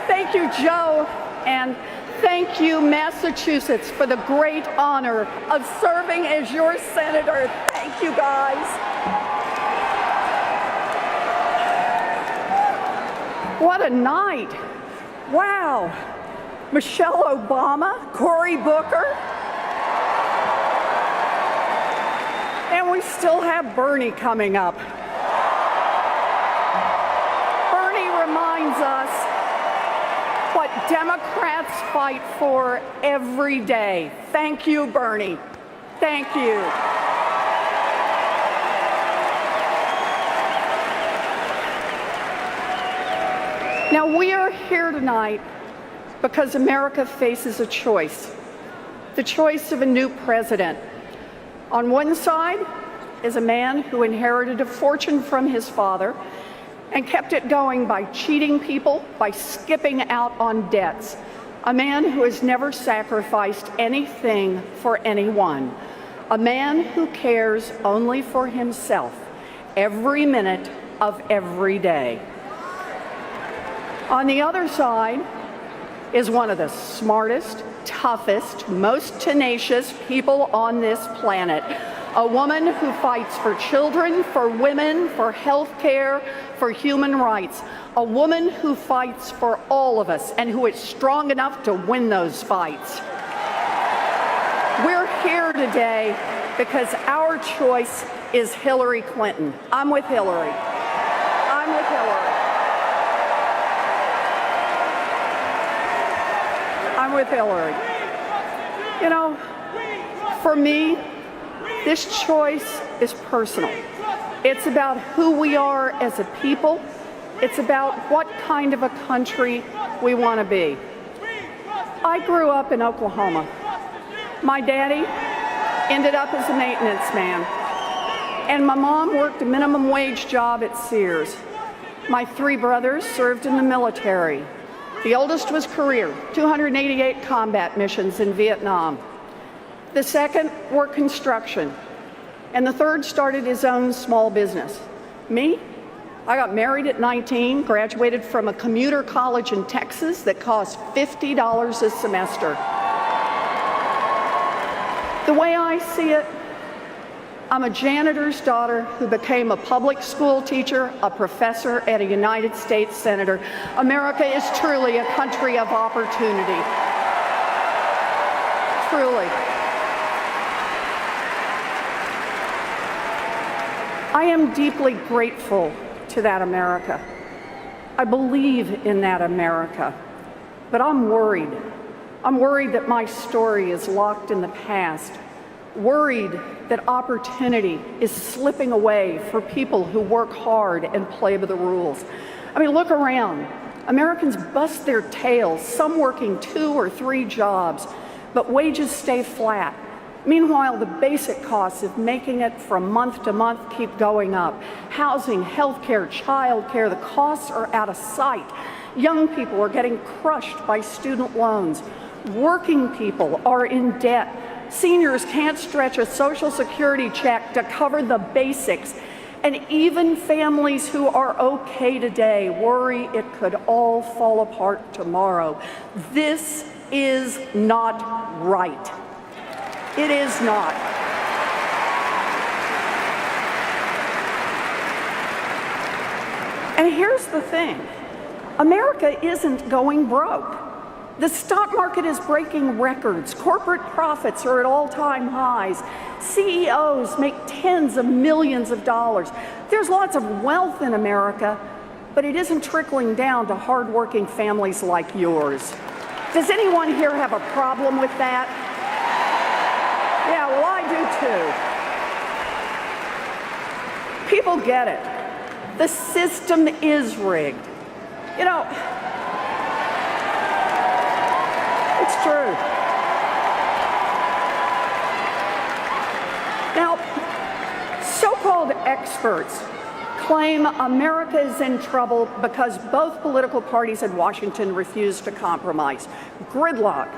Thank you, Joe, and thank you, Massachusetts, for the great honor of serving as your senator. Thank you, guys. What a night. Wow. Michelle Obama, Cory Booker, and we still have Bernie coming up. Bernie reminds us what Democrats fight for every day. Thank you, Bernie. Thank you. Now, we are here tonight because America faces a choice, the choice of a new president. On one side is a man who inherited a fortune from his father and kept it going by cheating people, by skipping out on debts. A man who has never sacrificed anything for anyone. A man who cares only for himself every minute of every day. On the other side is one of the smartest, toughest, most tenacious people on this planet. A woman who fights for children, for women, for health care, for human rights. A woman who fights for all of us and who is strong enough to win those fights. We're here today because our choice is Hillary Clinton. I'm with Hillary. I'm with Hillary. I'm with Hillary. You know, for me, this choice is personal. It's about who we are as a people. It's about what kind of a country we want to be. I grew up in Oklahoma. My daddy ended up as a maintenance man, and my mom worked a minimum wage job at Sears. My three brothers served in the military. The oldest was career, 288 combat missions in Vietnam. The second worked construction, and the third started his own small business. Me? I got married at 19, graduated from a commuter college in Texas that cost $50 a semester. The way I see it, I'm a janitor's daughter who became a public school teacher, a professor, and a United States senator. America is truly a country of opportunity. Truly. I am deeply grateful to that America. I believe in that America, but I'm worried. I'm worried that my story is locked in the past, worried that opportunity is slipping away for people who work hard and play by the rules. I mean, look around. Americans bust their tails, some working 2 or 3 jobs, but wages stay flat. Meanwhile, the basic costs of making it from month to month keep going up. Housing, healthcare, childcare, the costs are out of sight. Young people are getting crushed by student loans. Working people are in debt. Seniors can't stretch a Social Security check to cover the basics. And even families who are okay today worry it could all fall apart tomorrow. This is not right. It is not. And here's the thing. America isn't going broke. The stock market is breaking records. Corporate profits are at all-time highs. CEOs make tens of millions of dollars. There's lots of wealth in America, but it isn't trickling down to hardworking families like yours. Does anyone here have a problem with that? Yeah, well, I do too. People get it. The system is rigged. You know, it's true. Now, so-called experts claim America is in trouble because both political parties in Washington refuse to compromise. Gridlock.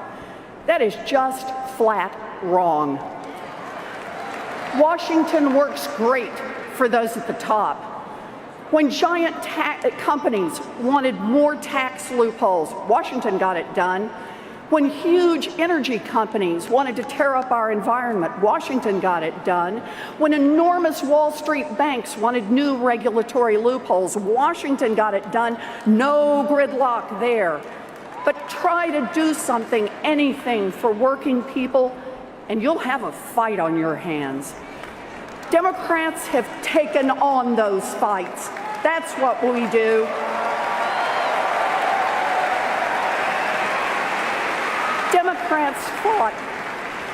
That is just flat wrong. Washington works great for those at the top. When giant companies wanted more tax loopholes, Washington got it done. When huge energy companies wanted to tear up our environment, Washington got it done. When enormous Wall Street banks wanted new regulatory loopholes, Washington got it done. No gridlock there. But try to do something, anything for working people, and you'll have a fight on your hands. Democrats have taken on those fights. That's what we do. Democrats fought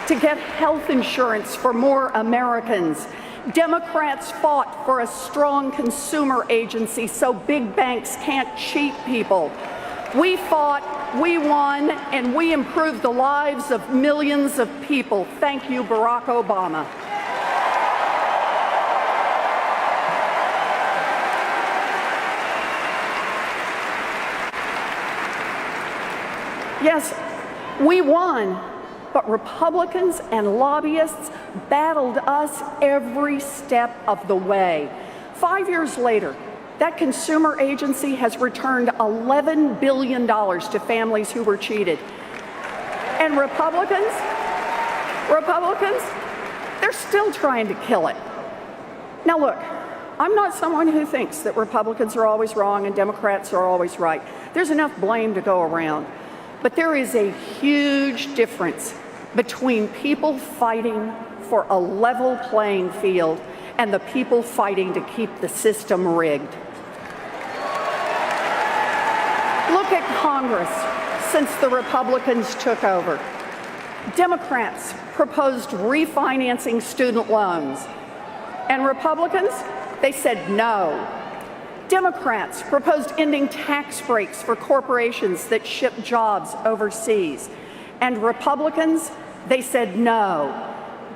to get health insurance for more Americans. Democrats fought for a strong consumer agency so big banks can't cheat people. We fought, we won, and we improved the lives of millions of people. Thank you, Barack Obama. Yes, we won, but Republicans and lobbyists battled us every step of the way. 5 years later, that consumer agency has returned $11 billion to families who were cheated. And Republicans, they're still trying to kill it. Now look, I'm not someone who thinks that Republicans are always wrong and Democrats are always right. There's enough blame to go around. But there is a huge difference between people fighting for a level playing field and the people fighting to keep the system rigged. Look at Congress since the Republicans took over. Democrats proposed refinancing student loans, and Republicans, they said no. Democrats proposed ending tax breaks for corporations that ship jobs overseas, and Republicans, they said no.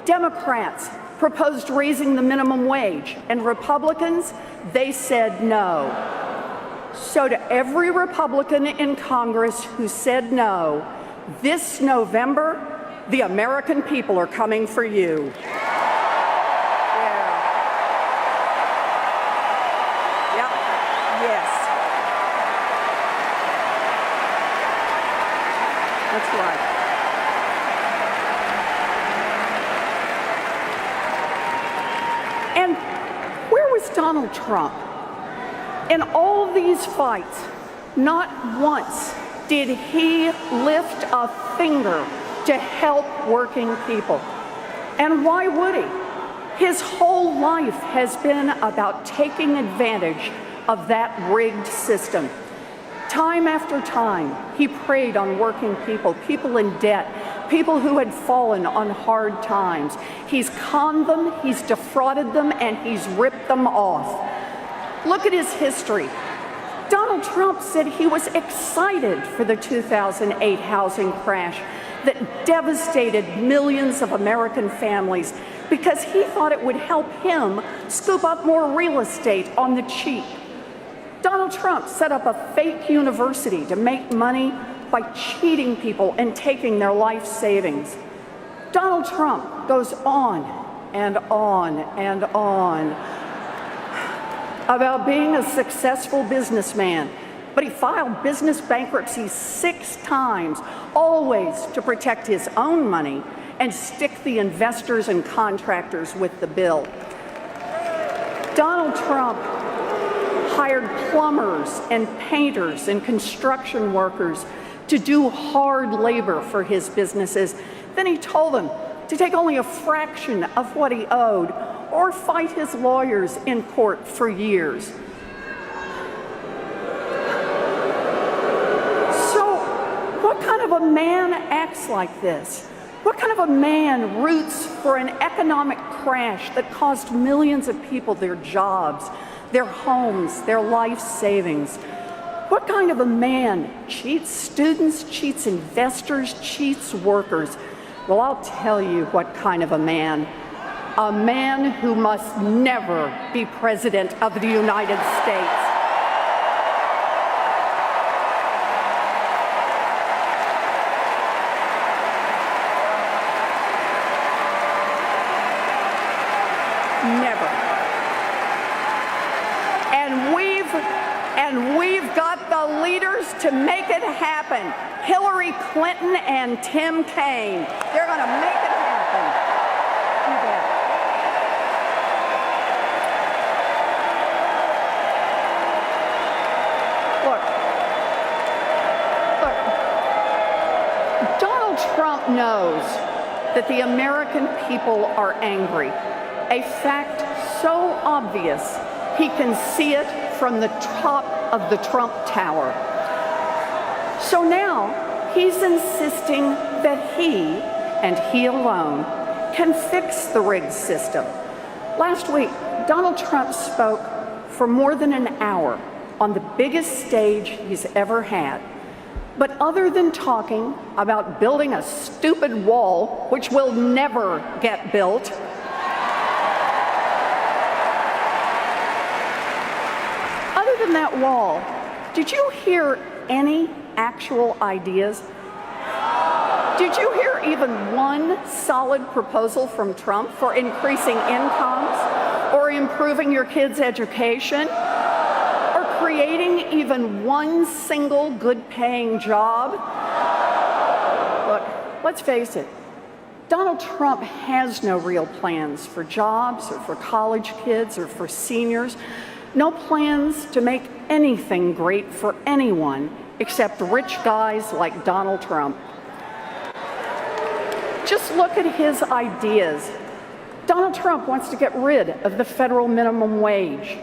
Democrats proposed raising the minimum wage, and Republicans, they said no. So to every Republican in Congress who said no, this November, the American people are coming for you. That's right. And where was Donald Trump? In all of these fights, not once did he lift a finger to help working people. And why would he? His whole life has been about taking advantage of that rigged system. Time after time, he preyed on working people, people in debt, people who had fallen on hard times. He's conned them, he's defrauded them, and he's ripped them off. Look at his history. Donald Trump said he was excited for the 2008 housing crash that devastated millions of American families because he thought it would help him scoop up more real estate on the cheap. Donald Trump set up a fake university to make money by cheating people and taking their life savings. Donald Trump goes on and on and on about being a successful businessman, but he filed business bankruptcy 6 times, always to protect his own money and stick the investors and contractors with the bill. Donald Trump hired plumbers and painters and construction workers to do hard labor for his businesses. Then he told them to take only a fraction of what he owed or fight his lawyers in court for years. So, what kind of a man acts like this? What kind of a man roots for an economic crash that cost millions of people their jobs, their homes, their life savings? What kind of a man cheats students, cheats investors, cheats workers? Well, I'll tell you what kind of a man. A man who must never be president of the United States. Never. And to make it happen. Hillary Clinton and Tim Kaine. They're going to make it happen. You bet. Look, Donald Trump knows that the American people are angry. A fact so obvious, he can see it from the top of the Trump Tower. So now he's insisting that he, and he alone, can fix the rigged system. Last week, Donald Trump spoke for more than an hour on the biggest stage he's ever had. But other than talking about building a stupid wall, which will never get built, other than that wall, did you hear any actual ideas? Did you hear even one solid proposal from Trump for increasing incomes or improving your kids' education or creating even one single good-paying job? Look, let's face it, Donald Trump has no real plans for jobs or for college kids or for seniors. No plans to make anything great for anyone except rich guys like Donald Trump. Just look at his ideas. Donald Trump wants to get rid of the federal minimum wage.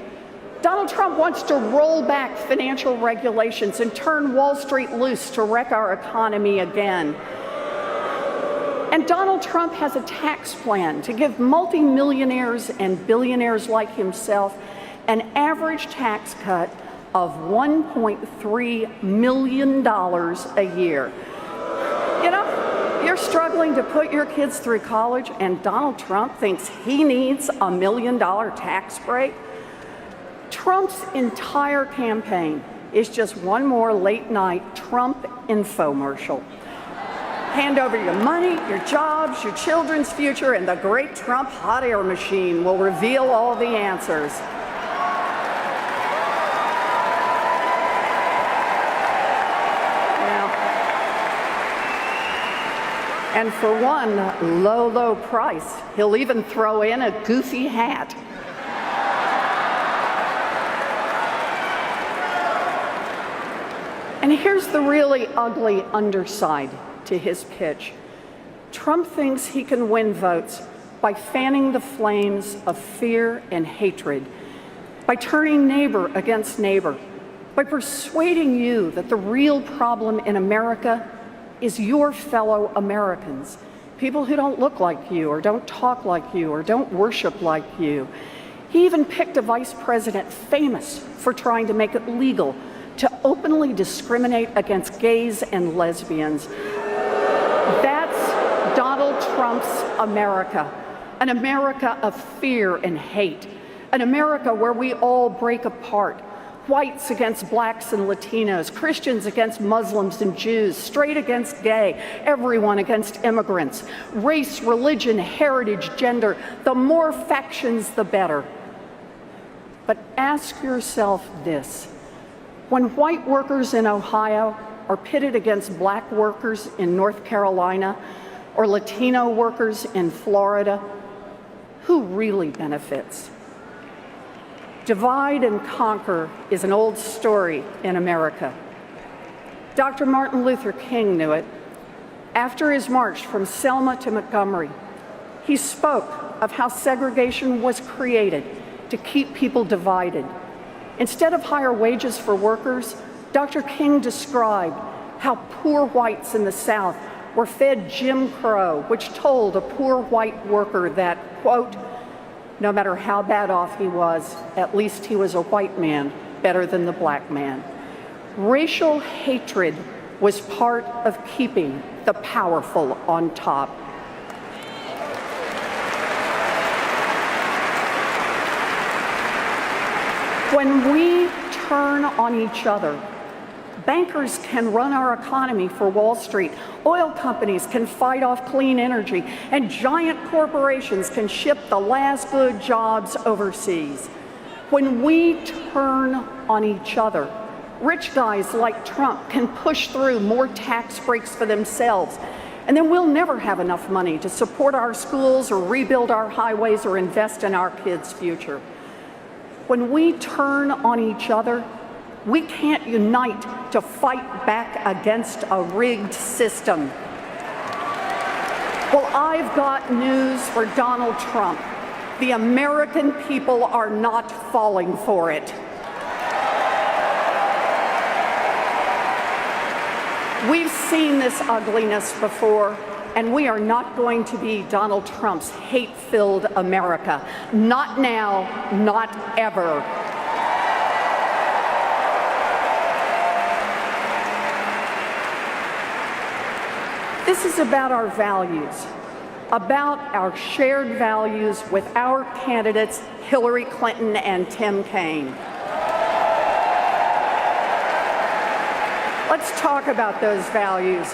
Donald Trump wants to roll back financial regulations and turn Wall Street loose to wreck our economy again. And Donald Trump has a tax plan to give multimillionaires and billionaires like himself an average tax cut of $1.3 million a year. You know, you're struggling to put your kids through college, and Donald Trump thinks he needs a $1 million tax break? Trump's entire campaign is just one more late-night Trump infomercial. Hand over your money, your jobs, your children's future, and the great Trump hot air machine will reveal all the answers. And for one low, low price, he'll even throw in a goofy hat. And here's the really ugly underside to his pitch. Trump thinks he can win votes by fanning the flames of fear and hatred, by turning neighbor against neighbor, by persuading you that the real problem in America is your fellow Americans, people who don't look like you or don't talk like you or don't worship like you. He even picked a vice president famous for trying to make it legal to openly discriminate against gays and lesbians. That's Donald Trump's America, an America of fear and hate, an America where we all break apart. Whites against blacks and Latinos, Christians against Muslims and Jews, straight against gay, everyone against immigrants, race, religion, heritage, gender. The more factions, the better. But ask yourself this. When white workers in Ohio are pitted against black workers in North Carolina or Latino workers in Florida, who really benefits? Divide and conquer is an old story in America. Dr. Martin Luther King knew it. After his march from Selma to Montgomery, he spoke of how segregation was created to keep people divided. Instead of higher wages for workers, Dr. King described how poor whites in the South were fed Jim Crow, which told a poor white worker that, quote, no matter how bad off he was, at least he was a white man, better than the black man. Racial hatred was part of keeping the powerful on top. When we turn on each other, bankers can run our economy for Wall Street, oil companies can fight off clean energy, and giant corporations can ship the last good jobs overseas. When we turn on each other, Rich guys like Trump can push through more tax breaks for themselves, and then we'll never have enough money to support our schools or rebuild our highways or invest in our kids' future. When we turn on each other, we can't unite to fight back against a rigged system. Well, I've got news for Donald Trump. The American people are not falling for it. We've seen this ugliness before, and we are not going to be Donald Trump's hate-filled America. Not now, not ever. This is about our values, about our shared values with our candidates, Hillary Clinton and Tim Kaine. Let's talk about those values.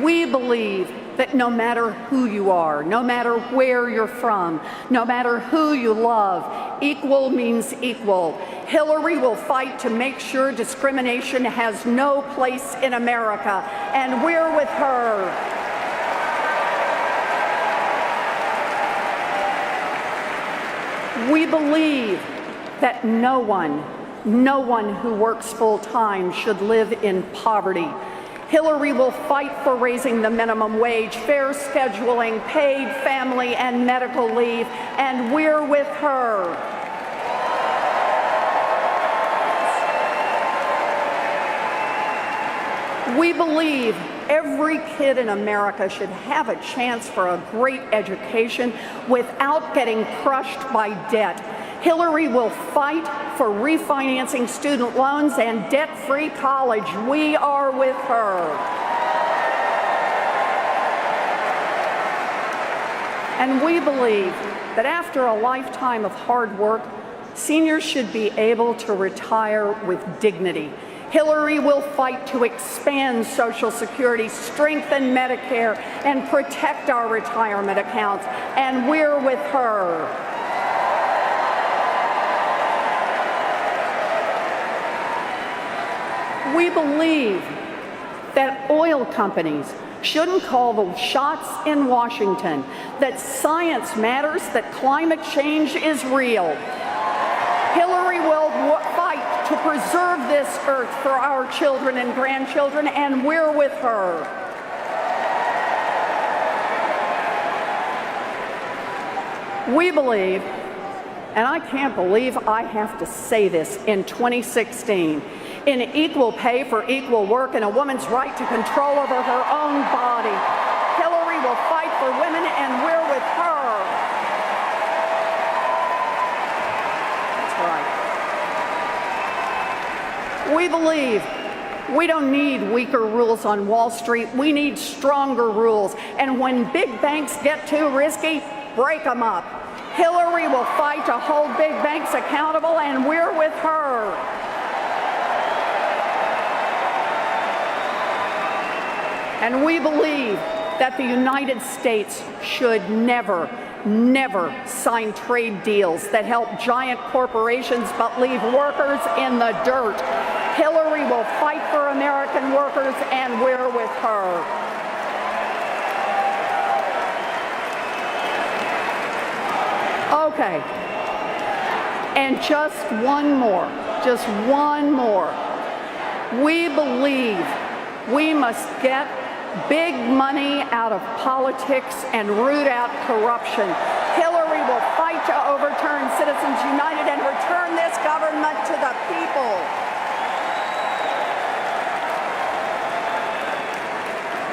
We believe that no matter who you are, no matter where you're from, no matter who you love, equal means equal. Hillary will fight to make sure discrimination has no place in America, and we're with her. We believe that no one who works full-time should live in poverty. Hillary will fight for raising the minimum wage, fair scheduling, paid family and medical leave, and we're with her. We believe every kid in America should have a chance for a great education without getting crushed by debt. Hillary will fight for refinancing student loans and debt-free college. We are with her. And we believe that after a lifetime of hard work, seniors should be able to retire with dignity. Hillary will fight to expand Social Security, strengthen Medicare, and protect our retirement accounts. And we're with her. We believe that oil companies shouldn't call the shots in Washington, that science matters, that climate change is real. Hillary will fight to preserve this earth for our children and grandchildren, and we're with her. We believe, and I can't believe I have to say this in 2016, in equal pay for equal work and a woman's right to control over her own body. Hillary will fight for women, and we're with her. That's right. We believe we don't need weaker rules on Wall Street. We need stronger rules. And when big banks get too risky, break them up. Hillary will fight to hold big banks accountable, and we're with her. And we believe that the United States should never sign trade deals that help giant corporations but leave workers in the dirt. Hillary will fight for American workers, and we're with her. Okay. And just one more. We believe we must get big money out of politics and root out corruption. Hillary will fight to overturn Citizens United and return this government to the people.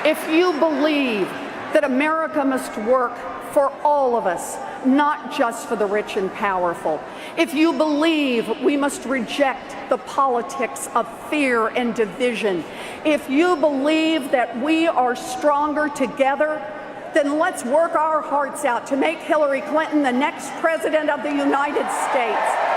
If you believe that America must work for all of us, not just for the rich and powerful, if you believe we must reject the politics of fear and division, if you believe that we are stronger together, then let's work our hearts out to make Hillary Clinton the next president of the United States.